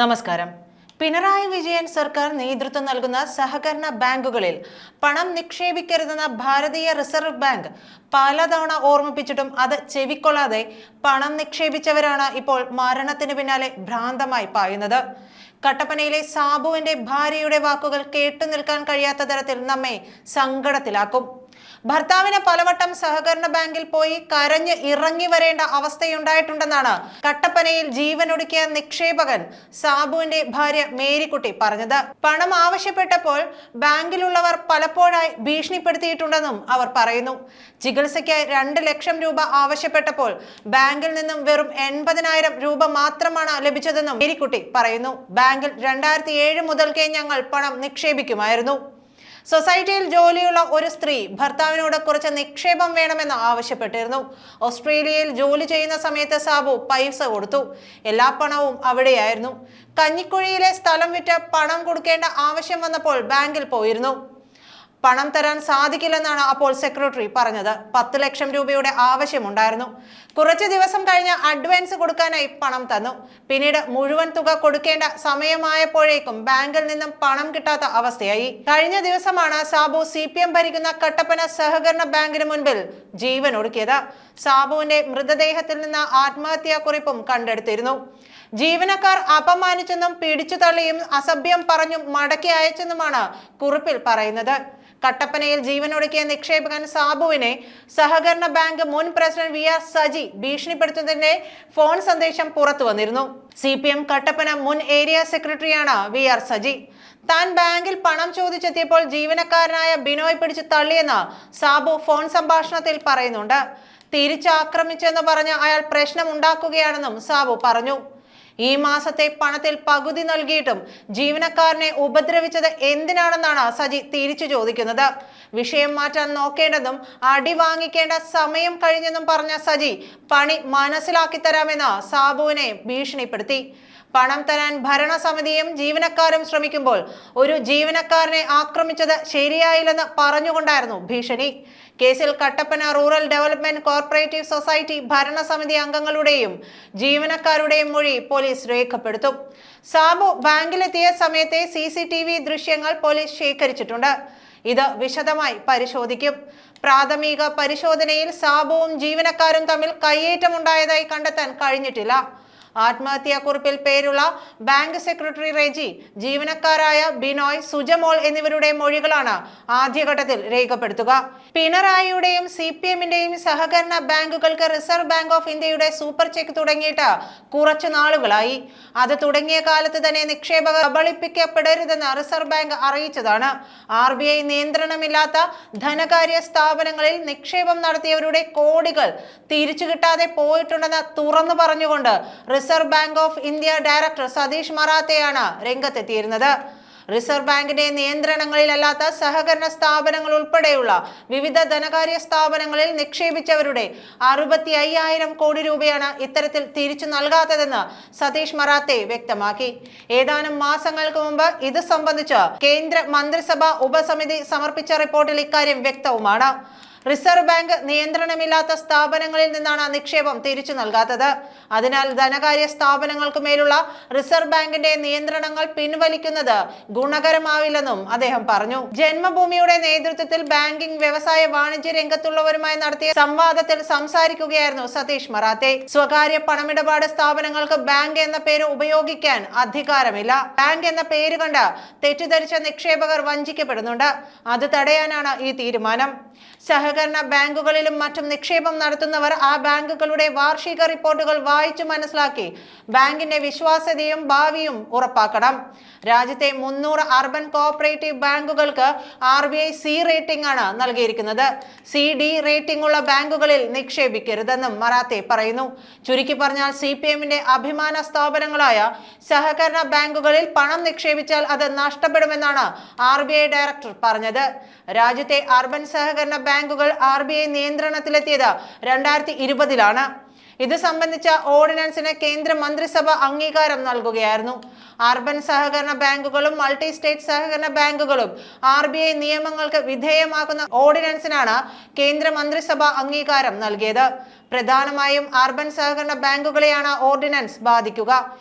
നമസ്കാരം. പിണറായി വിജയൻ സർക്കാർ നേതൃത്വം നൽകുന്ന സഹകരണ ബാങ്കുകളിൽ പണം നിക്ഷേപിക്കരുതെന്ന ഭാരതീയ റിസർവ് ബാങ്ക് പലതവണ ഓർമ്മിപ്പിച്ചിട്ടും അത് ചെവിക്കൊള്ളാതെ പണം നിക്ഷേപിച്ചവരാണ് ഇപ്പോൾ മരണത്തിന് പിന്നാലെ ഭ്രാന്തമായി പായുന്നത്. കട്ടപ്പനയിലെ സാബുവിന്റെ ഭാര്യയുടെ വാക്കുകൾ കേട്ടു നിൽക്കാൻ കഴിയാത്ത തരത്തിൽ നമ്മെ സങ്കടത്തിലാക്കും. ഭർത്താവിന് പലവട്ടം സഹകരണ ബാങ്കിൽ പോയി കരഞ്ഞ് ഇറങ്ങി വരേണ്ട അവസ്ഥയുണ്ടായിട്ടുണ്ടെന്നാണ് കട്ടപ്പനയിൽ ജീവനൊടുക്കിയ നിക്ഷേപകൻ സാബുവിന്റെ ഭാര്യ മേരിക്കുട്ടി പറഞ്ഞത്. പണം ആവശ്യപ്പെട്ടപ്പോൾ ബാങ്കിലുള്ളവർ പലപ്പോഴായി ഭീഷണിപ്പെടുത്തിയിട്ടുണ്ടെന്നും അവർ പറയുന്നു. ചികിത്സയ്ക്കായി 2 ലക്ഷം രൂപ ആവശ്യപ്പെട്ടപ്പോൾ ബാങ്കിൽ നിന്നും വെറും 80,000 രൂപ മാത്രമാണ് ലഭിച്ചതെന്നും മേരിക്കുട്ടി പറയുന്നു. ബാങ്കിൽ 2007 മുതൽക്കേ ഞങ്ങൾ പണം നിക്ഷേപിക്കുമായിരുന്നു. സൊസൈറ്റിയിൽ ജോലിയുള്ള ഒരു സ്ത്രീ ഭർത്താവിനോട് കുറച്ച് നിക്ഷേപം വേണമെന്ന് ആവശ്യപ്പെട്ടിരുന്നു. ഓസ്ട്രേലിയയിൽ ജോലി ചെയ്യുന്ന സമയത്ത് സാബു പൈസ കൊടുത്തു. എല്ലാ പണവും അവിടെയായിരുന്നു. കഞ്ഞിക്കുഴിയിലെ സ്ഥലം വിറ്റ് പണം കൊടുക്കേണ്ട ആവശ്യം വന്നപ്പോൾ ബാങ്കിൽ പോയിരുന്നു. പണം തരാൻ സാധിക്കില്ലെന്നാണ് അപ്പോൾ സെക്രട്ടറി പറഞ്ഞത്. 10 ലക്ഷം രൂപയുടെ ആവശ്യമുണ്ടായിരുന്നു. കുറച്ച് ദിവസം കഴിഞ്ഞ് അഡ്വാൻസ് കൊടുക്കാനായി പണം തന്നു. പിന്നീട് മുഴുവൻ തുക കൊടുക്കേണ്ട സമയമായപ്പോഴേക്കും ബാങ്കിൽ നിന്നും പണം കിട്ടാത്ത അവസ്ഥയായി. കഴിഞ്ഞ ദിവസമാണ് സാബു CPM ഭരിക്കുന്ന കട്ടപ്പന സഹകരണ ബാങ്കിന് മുൻപിൽ ജീവൻ ഒടുക്കിയത്. സാബുവിന്റെ മൃതദേഹത്തിൽ നിന്ന് ആത്മഹത്യാ കുറിപ്പും കണ്ടെടുത്തിരുന്നു. ജീവനക്കാർ അപമാനിച്ചെന്നും പിടിച്ചു തള്ളിയും അസഭ്യം പറഞ്ഞും മടക്കി അയച്ചെന്നുമാണ് കുറിപ്പിൽ പറയുന്നത്. കട്ടപ്പനയിൽ ജീവനൊടുക്കിയ നിക്ഷേപകൻ സാബുവിനെ സഹകരണ ബാങ്ക് മുൻ പ്രസിഡന്റ് VR സജി ഭീഷണിപ്പെടുത്തുന്നതിന്റെ ഫോൺ സന്ദേശം പുറത്തു വന്നിരുന്നു. CPM കട്ടപ്പന മുൻ ഏരിയ സെക്രട്ടറിയാണ് VR സജി. താൻ ബാങ്കിൽ പണം ചോദിച്ചെത്തിയപ്പോൾ ജീവനക്കാരനായ ബിനോയ് പിടിച്ചു തള്ളിയെന്ന് സാബു ഫോൺ സംഭാഷണത്തിൽ പറയുന്നുണ്ട്. തിരിച്ചാക്രമിച്ചെന്ന് പറഞ്ഞ് അയാൾ പ്രശ്നം ഉണ്ടാക്കുകയാണെന്നും സാബു പറഞ്ഞു. ഈ മാസത്തെ പണത്തിൽ പകുതി നൽകിയിട്ടും ജീവനക്കാരനെ ഉപദ്രവിച്ചത് എന്തിനാണെന്നാണ് സജി തിരിച്ചു ചോദിക്കുന്നത്. വിഷയം മാറ്റാൻ നോക്കേണ്ടെന്നും അടി വാങ്ങിക്കേണ്ട സമയം കഴിഞ്ഞെന്നും പറഞ്ഞ സജി പണി മനസ്സിലാക്കി തരാമെന്ന് സാബുവിനെ ഭീഷണിപ്പെടുത്തി. പണം തരാൻ ഭരണസമിതിയും ജീവനക്കാരും ശ്രമിക്കുമ്പോൾ ഒരു ജീവനക്കാരനെ ആക്രമിച്ചത് ശരിയായില്ലെന്ന് പറഞ്ഞുകൊണ്ടായിരുന്നു ഭീഷണി. കേസിൽ Kattappana rural development corporative society ഭരണസമിതി അംഗങ്ങളുടെയും ജീവനക്കാരുടെയും മൊഴി പോലീസ് രേഖപ്പെടുത്തും. സാബു ബാങ്കിലെത്തിയ സമയത്തെ CCTV ദൃശ്യങ്ങൾ പോലീസ് ശേഖരിച്ചിട്ടുണ്ട്. ഇത് വിശദമായി പരിശോധിക്കും. പ്രാഥമിക പരിശോധനയിൽ സാബുവും ജീവനക്കാരും തമ്മിൽ കയ്യേറ്റമുണ്ടായതായി കണ്ടെത്താൻ കഴിഞ്ഞിട്ടില്ല. ആത്മഹത്യാക്കുറിപ്പിൽ പേരുള്ള ബാങ്ക് സെക്രട്ടറി റെജി, ജീവനക്കാരായ ബിനോയ്, സുജമോൾ എന്നിവരുടെ മൊഴികളാണ് ആദ്യഘട്ടത്തിൽ രേഖപ്പെടുത്തുക. പിണറായിയുടെയും CPMന്റെയും സഹകരണ ബാങ്കുകൾക്ക് റിസർവ് ബാങ്ക് ഓഫ് ഇന്ത്യയുടെ സൂപ്പർ ചെക്ക് തുടങ്ങിയിട്ട് കുറച്ചു നാളുകളായി. അത് തുടങ്ങിയ കാലത്ത് തന്നെ നിക്ഷേപകർ കബളിപ്പിക്കപ്പെടരുതെന്ന് റിസർവ് ബാങ്ക് അറിയിച്ചതാണ്. RBI നിയന്ത്രണമില്ലാത്ത ധനകാര്യ സ്ഥാപനങ്ങളിൽ നിക്ഷേപം നടത്തിയവരുടെ കോടികൾ തിരിച്ചു കിട്ടാതെ പോയിട്ടുണ്ടെന്ന് തുറന്നു പറഞ്ഞുകൊണ്ട് Reserve Bank of India director Satish മറാത്തയാണ് രംഗത്തെത്തിയിരുന്നത്. റിസർവ് ബാങ്കിന്റെ നിയന്ത്രണങ്ങളിലല്ലാത്ത സഹകരണ സ്ഥാപനങ്ങൾ ഉൾപ്പെടെയുള്ള വിവിധ ധനകാര്യ സ്ഥാപനങ്ങളിൽ നിക്ഷേപിച്ചവരുടെ 65,000 കോടി രൂപയാണ് ഇത്തരത്തിൽ തിരിച്ചു നൽകാത്തതെന്ന് സതീഷ് മറാത്തെ വ്യക്തമാക്കി. ഏതാനും മാസങ്ങൾക്ക് മുമ്പ് ഇത് സംബന്ധിച്ച് കേന്ദ്ര മന്ത്രിസഭാ ഉപസമിതി സമർപ്പിച്ച റിപ്പോർട്ടിൽ ഇക്കാര്യം വ്യക്തവുമാണ്. റിസർവ് ബാങ്ക് നിയന്ത്രണമില്ലാത്ത സ്ഥാപനങ്ങളിൽ നിന്നാണ് നിക്ഷേപം തിരിച്ചു നൽകാത്തത്. അതിനാൽ ധനകാര്യ സ്ഥാപനങ്ങൾക്ക് മേലുള്ള റിസർവ് ബാങ്കിന്റെ നിയന്ത്രണങ്ങൾ പിൻവലിക്കുന്നത് ഗുണകരമാവില്ലെന്നും അദ്ദേഹം പറഞ്ഞു. ജന്മഭൂമിയുടെ നേതൃത്വത്തിൽ ബാങ്കിംഗ്, വ്യവസായ, വാണിജ്യ രംഗത്തുള്ളവരുമായി നടത്തിയ സംവാദത്തിൽ സംസാരിക്കുകയായിരുന്നു സതീഷ് മറാത്തെ. സ്വകാര്യ പണമിടപാട് സ്ഥാപനങ്ങൾക്ക് ബാങ്ക് എന്ന പേര് ഉപയോഗിക്കാൻ അധികാരമില്ല. ബാങ്ക് എന്ന പേര് കണ്ട് തെറ്റിദ്ധരിച്ച നിക്ഷേപകർ വഞ്ചിക്കപ്പെടുന്നുണ്ട്. അത് തടയാനാണ് ഈ തീരുമാനം. സഹകരണ ബാങ്കുകളിലും മറ്റും നിക്ഷേപം നടത്തുന്നവർ ആ ബാങ്കുകളുടെ വാർഷിക റിപ്പോർട്ടുകൾ വായിച്ചു മനസ്സിലാക്കി ബാങ്കിന്റെ വിശ്വാസ്യതയും ഭാവിയും ഉറപ്പാക്കണം. രാജ്യത്തെ 300 അർബൻ കോഓപ്പറേറ്റീവ് ബാങ്കുകൾക്ക് RBI C റേറ്റിംഗ് ആണ് നൽകിയിരിക്കുന്നത്. CD റേറ്റിംഗ് ഉള്ള ബാങ്കുകളിൽ നിക്ഷേപിക്കരുതെന്നും മറാത്തെ പറയുന്നു. ചുരുക്കി പറഞ്ഞാൽ CPMന്റെ അഭിമാന സ്ഥാപനങ്ങളായ സഹകരണ ബാങ്കുകളിൽ പണം നിക്ഷേപിച്ചാൽ അത് നഷ്ടപ്പെടുമെന്നാണ് RBI ഡയറക്ടർ പറഞ്ഞത്. രാജ്യത്തെ അർബൻ സഹകരണ ബാങ്കുകൾ RBI നിയന്ത്രണത്തിലെത്തിയത് 2020-ലാണ്. ഇത് സംബന്ധിച്ച ഓർഡിനൻസിന് കേന്ദ്ര മന്ത്രിസഭ അംഗീകാരം നൽകുകയായിരുന്നു. അർബൻ സഹകരണ ബാങ്കുകളും മൾട്ടി സ്റ്റേറ്റ് സഹകരണ ബാങ്കുകളും RBI നിയമങ്ങൾക്ക് വിധേയമാക്കുന്ന ഓർഡിനൻസിനാണ് കേന്ദ്ര മന്ത്രിസഭ അംഗീകാരം നൽകിയത്. പ്രധാനമായും അർബൻ സഹകരണ ബാങ്കുകളെയാണ് ഓർഡിനൻസ് ബാധിക്കുക.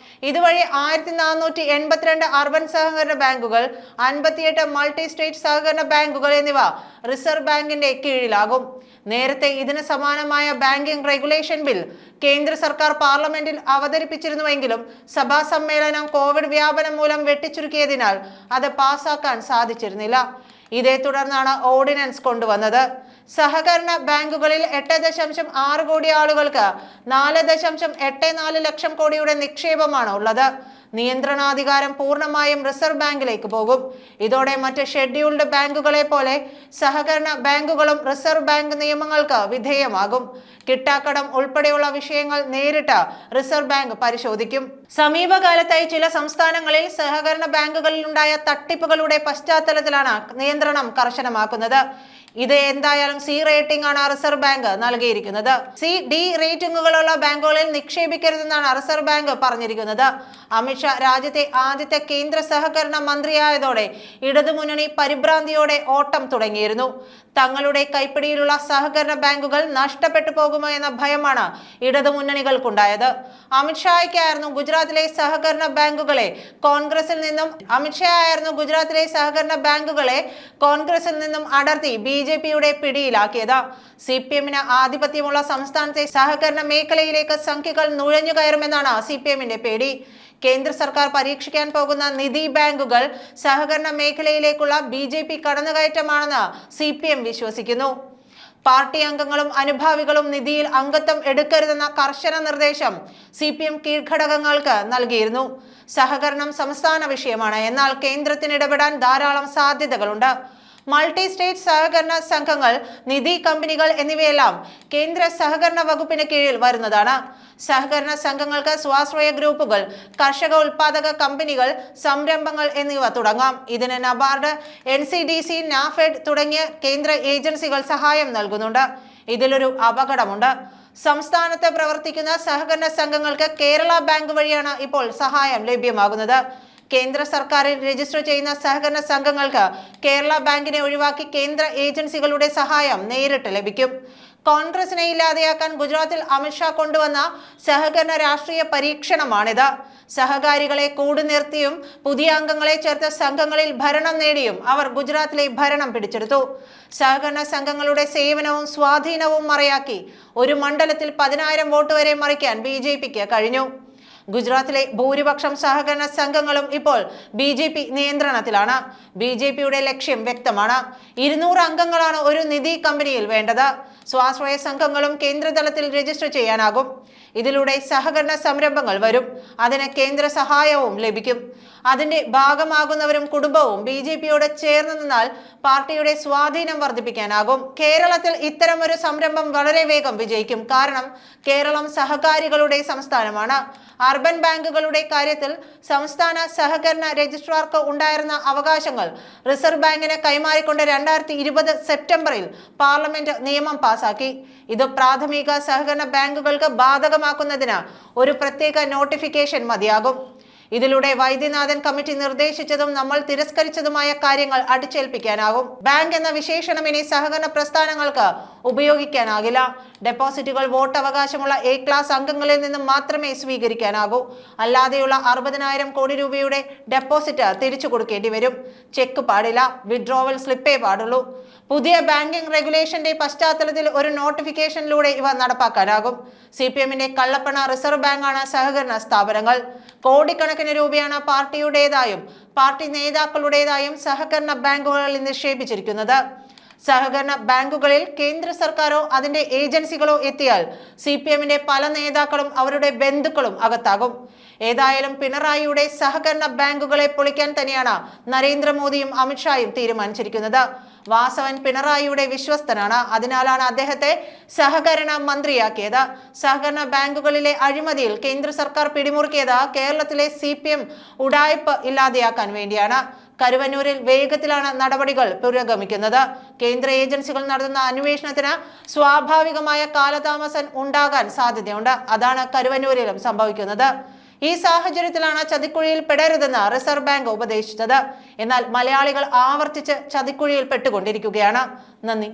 ഇതുവഴി 1482 അർബൻ സഹകരണ ബാങ്കുകൾ, 58 മൾട്ടി സ്റ്റേറ്റ് സഹകരണ ബാങ്കുകൾ എന്നിവ റിസർവ് ബാങ്കിന്റെ കീഴിലാകും. നേരത്തെ ഇതിന് സമാനമായ ബാങ്കിംഗ് റെഗുലേഷൻ ബിൽ കേന്ദ്ര സർക്കാർ പാർലമെന്റിൽ അവതരിപ്പിച്ചിരുന്നുവെങ്കിലും സഭാ സമ്മേളനം കോവിഡ് വ്യാപനം മൂലം വെട്ടിച്ചുരുക്കിയതിനാൽ അത് പാസാക്കാൻ സാധിച്ചിരുന്നില്ല. ഇതേ തുടർന്നാണ് ഓർഡിനൻസ് കൊണ്ടുവന്നത്. സഹകരണ ബാങ്കുകളിൽ 8.6 കോടി ആളുകൾക്ക് 4.84 ലക്ഷം കോടിയുടെ നിക്ഷേപമാണ് ഉള്ളത്. നിയന്ത്രണാധികാരം പൂർണ്ണമായും റിസർവ് ബാങ്കിലേക്ക് പോകും. ഇതോടെ മറ്റ് ഷെഡ്യൂൾഡ് ബാങ്കുകളെ പോലെ സഹകരണ ബാങ്കുകളും റിസർവ് ബാങ്ക് നിയമങ്ങൾക്ക് വിധേയമാകും. കിട്ടാക്കടം ഉൾപ്പെടെയുള്ള വിഷയങ്ങൾ നേരിട്ട് റിസർവ് ബാങ്ക് പരിശോധിക്കും. സമീപകാലത്തായി ചില സംസ്ഥാനങ്ങളിൽ സഹകരണ ബാങ്കുകളിൽ ഉണ്ടായ തട്ടിപ്പുകളുടെ പശ്ചാത്തലത്തിലാണ് നിയന്ത്രണം കർശനമാക്കുന്നത്. ഇത് എന്തായാലും C റേറ്റിംഗ് ആണ് റിസർവ് ബാങ്ക് നൽകിയിരിക്കുന്നത്. D റേറ്റിംഗുകളുള്ള ബാങ്കുകളിൽ നിക്ഷേപിക്കരുതെന്നാണ് റിസർവ് ബാങ്ക് പറഞ്ഞിരിക്കുന്നത്. അമിത്ഷാ രാജ്യത്തെ ആദ്യത്തെ കേന്ദ്ര സഹകരണ മന്ത്രിയായതോടെ ഇടതുമുന്നണി പരിഭ്രാന്തിയോടെ ഓട്ടം തുടങ്ങിയിരുന്നു. തങ്ങളുടെ കൈപ്പിടിയിലുള്ള സഹകരണ ബാങ്കുകൾ നഷ്ടപ്പെട്ടു പോകുമോ എന്ന ഭയമാണ് ഇടതുമുന്നണികൾക്കുണ്ടായത്. അമിത്ഷായ്ക്കായിരുന്നു ഗുജറാത്തിലെ സഹകരണ ബാങ്കുകളെ കോൺഗ്രസിൽ നിന്നും അടർത്തി BJPയുടെ പിടിയിലാക്കിയത്. CPMന് ആധിപത്യമുള്ള സംസ്ഥാനത്തെ സഹകരണ മേഖലയിലേക്ക് സംഖ്യകൾ നുഴഞ്ഞു കയറുമെന്നാണ് CPMന്റെ പേടി. കേന്ദ്ര സർക്കാർ പരീക്ഷിക്കാൻ പോകുന്ന നിധി ബാങ്കുകൾ സഹകരണ മേഖലയിലേക്കുള്ള BJP കടന്നുകയറ്റമാണെന്ന് CPM വിശ്വസിക്കുന്നു. പാർട്ടി അംഗങ്ങളും അനുഭാവികളും നിധിയിൽ അംഗത്വം എടുക്കരുതെന്ന കർശന നിർദ്ദേശം CPM കീഴ്ഘടകങ്ങൾക്ക് നൽകിയിരുന്നു. സഹകരണം സംസ്ഥാന വിഷയമാണ്, എന്നാൽ കേന്ദ്രത്തിന് ഇടപെടാൻ ധാരാളം സാധ്യതകളുണ്ട്. മൾട്ടി സ്റ്റേറ്റ് സഹകരണ സംഘങ്ങൾ, നിധി കമ്പനികൾ എന്നിവയെല്ലാം കേന്ദ്ര സഹകരണ വകുപ്പിന് കീഴിൽ വരുന്നതാണ്. സഹകരണ സംഘങ്ങൾക്ക് സ്വാശ്രയ ഗ്രൂപ്പുകൾ, കർഷക ഉൽപാദക കമ്പനികൾ, സംരംഭങ്ങൾ എന്നിവ തുടങ്ങാം. ഇതിന് നബാർഡ്, NCDC, NAFED തുടങ്ങിയ കേന്ദ്ര ഏജൻസികൾ സഹായം നൽകുന്നുണ്ട്. ഇതിലൊരു അപകടമുണ്ട്. സംസ്ഥാനത്ത് പ്രവർത്തിക്കുന്ന സഹകരണ സംഘങ്ങൾക്ക് കേരള ബാങ്ക് വഴിയാണ് ഇപ്പോൾ സഹായം ലഭ്യമാകുന്നത്. കേന്ദ്ര സർക്കാരിൽ രജിസ്റ്റർ ചെയ്യുന്ന സഹകരണ സംഘങ്ങൾക്ക് കേരള ബാങ്കിനെ ഒഴിവാക്കി കേന്ദ്ര ഏജൻസികളുടെ സഹായം നേരിട്ട് ലഭിക്കും. കോൺഗ്രസിനെ ഇല്ലാതെയാക്കാൻ ഗുജറാത്തിൽ അമിത്ഷാ കൊണ്ടുവന്ന സഹകരണ രാഷ്ട്രീയ പരീക്ഷണമാണിത്. സഹകാരികളെ കൂടുനിർത്തിയും പുതിയ അംഗങ്ങളെ ചേർത്ത സംഘങ്ങളിൽ ഭരണം നേടിയും അവർ ഗുജറാത്തിലെ ഭരണം പിടിച്ചെടുത്തു. സഹകരണ സംഘങ്ങളുടെ സേവനവും സ്വാധീനവും മറയാക്കി ഒരു മണ്ഡലത്തിൽ 10,000 വോട്ട് വരെ മറിക്കാൻ BJPക്ക് കഴിഞ്ഞു. ഗുജറാത്തിലെ ഭൂരിപക്ഷം സഹകരണ സംഘങ്ങളും ഇപ്പോൾ BJP നിയന്ത്രണത്തിലാണ്. BJPയുടെ ലക്ഷ്യം വ്യക്തമാണ്. 200 അംഗങ്ങളാണ് ഒരു നിധി കമ്പനിയിൽ വേണ്ടത്. സ്വാശ്രയ സംഘങ്ങളും കേന്ദ്രതലത്തിൽ രജിസ്റ്റർ ചെയ്യാനാകും. ഇതിലൂടെ സഹകരണ സംരംഭങ്ങൾ വരും. അതിന് കേന്ദ്ര സഹായവും ലഭിക്കും. അതിന്റെ ഭാഗമാകുന്നവരും കുടുംബവും BJPയോട് ചേർന്ന് നിന്നാൽ പാർട്ടിയുടെ സ്വാധീനം വർദ്ധിപ്പിക്കാനാകും. കേരളത്തിൽ ഇത്തരമൊരു സംരംഭം വളരെ വേഗം വിജയിക്കും. കാരണം കേരളം സഹകാരികളുടെ സംസ്ഥാനമാണ്. അർബൻ ബാങ്കുകളുടെ കാര്യത്തിൽ സംസ്ഥാന സഹകരണ രജിസ്ട്രാർക്ക് ഉണ്ടായിരുന്ന അവകാശങ്ങൾ റിസർവ് ബാങ്കിന് കൈമാറിക്കൊണ്ട് 2020 സെപ്റ്റംബറിൽ പാർലമെന്റ് നിയമം പാസാക്കി. ഇത് പ്രാഥമിക സഹകരണ ബാങ്കുകൾക്ക് ബാധകമാക്കുന്നതിന് ഒരു പ്രത്യേക നോട്ടിഫിക്കേഷൻ മതിയാകും. ഇതിലൂടെ വൈദ്യനാഥൻ കമ്മിറ്റി നിർദ്ദേശിച്ചതും നമ്മൾ തിരസ്കരിച്ചതുമായ കാര്യങ്ങൾ അടിച്ചേൽപ്പിക്കാനാകും. ബാങ്ക് എന്ന വിശേഷണം ഇനി സഹകരണ പ്രസ്ഥാനങ്ങൾക്ക് ഉപയോഗിക്കാനാകില്ല. ഡെപ്പോസിറ്റുകൾ വോട്ട് അവകാശമുള്ള A ക്ലാസ് അംഗങ്ങളിൽ നിന്നും മാത്രമേ സ്വീകരിക്കാനാകൂ. അല്ലാതെയുള്ള 60,000 കോടി രൂപയുടെ ഡെപ്പോസിറ്റ് തിരിച്ചു കൊടുക്കേണ്ടി വരും. ചെക്ക് പാടില്ല, വിഡ്രോവൽ സ്ലിപ്പേ പാടുള്ളൂ. പുതിയ ബാങ്കിംഗ് റെഗുലേഷന്റെ പശ്ചാത്തലത്തിൽ ഒരു നോട്ടിഫിക്കേഷനിലൂടെ ഇവ നടപ്പാക്കാനാകും. CPMന്റെ കള്ളപ്പണ റിസർവ് ബാങ്കാണ് സഹകരണ സ്ഥാപനങ്ങൾ. കോടിക്കണക്കിന് രൂപയാണ് പാർട്ടിയുടേതായും പാർട്ടി നേതാക്കളുടേതായും സഹകരണ ബാങ്കുകളിൽ നിക്ഷേപിച്ചിരിക്കുന്നത്. സഹകരണ ബാങ്കുകളിൽ കേന്ദ്ര സർക്കാരോ അതിന്റെ ഏജൻസികളോ എത്തിയാൽ CPMന്റെ പല നേതാക്കളും അവരുടെ ബന്ധുക്കളും അകത്താകും. ഏതായാലും പിണറായിയുടെ സഹകരണ ബാങ്കുകളെ പൊളിക്കാൻ തന്നെയാണ് നരേന്ദ്രമോദിയും അമിത്ഷായും തീരുമാനിച്ചിരിക്കുന്നത്. വാസവൻ പിണറായിയുടെ വിശ്വസ്തനാണ്. അതിനാലാണ് അദ്ദേഹത്തെ സഹകരണ മന്ത്രിയാക്കിയത്. സഹകരണ ബാങ്കുകളിലെ അഴിമതിയിൽ കേന്ദ്ര സർക്കാർ പിടിമുറുക്കിയത് കേരളത്തിലെ CPM ഉഡായിപ്പ് ഇല്ലാതെയാക്കാൻ വേണ്ടിയാണ്. കരുവന്നൂരിൽ വേഗത്തിലാണ് നടപടികൾ പുരോഗമിക്കുന്നത്. കേന്ദ്ര ഏജൻസികൾ നടത്തുന്ന അന്വേഷണത്തിന് സ്വാഭാവികമായ കാലതാമസം ഉണ്ടാകാൻ സാധ്യതയുണ്ട്. അതാണ് കരുവന്നൂരിലും സംഭവിക്കുന്നത്. ഈ സാഹചര്യത്തിലാണ് ചതിക്കുഴിയിൽ പെടരുതെന്ന് റിസർവ് ബാങ്ക് ഉപദേശിച്ചത്. എന്നാൽ മലയാളികൾ ആവർത്തിച്ച് ചതിക്കുഴിയിൽ പെട്ടുകൊണ്ടിരിക്കുകയാണ്. നന്ദി.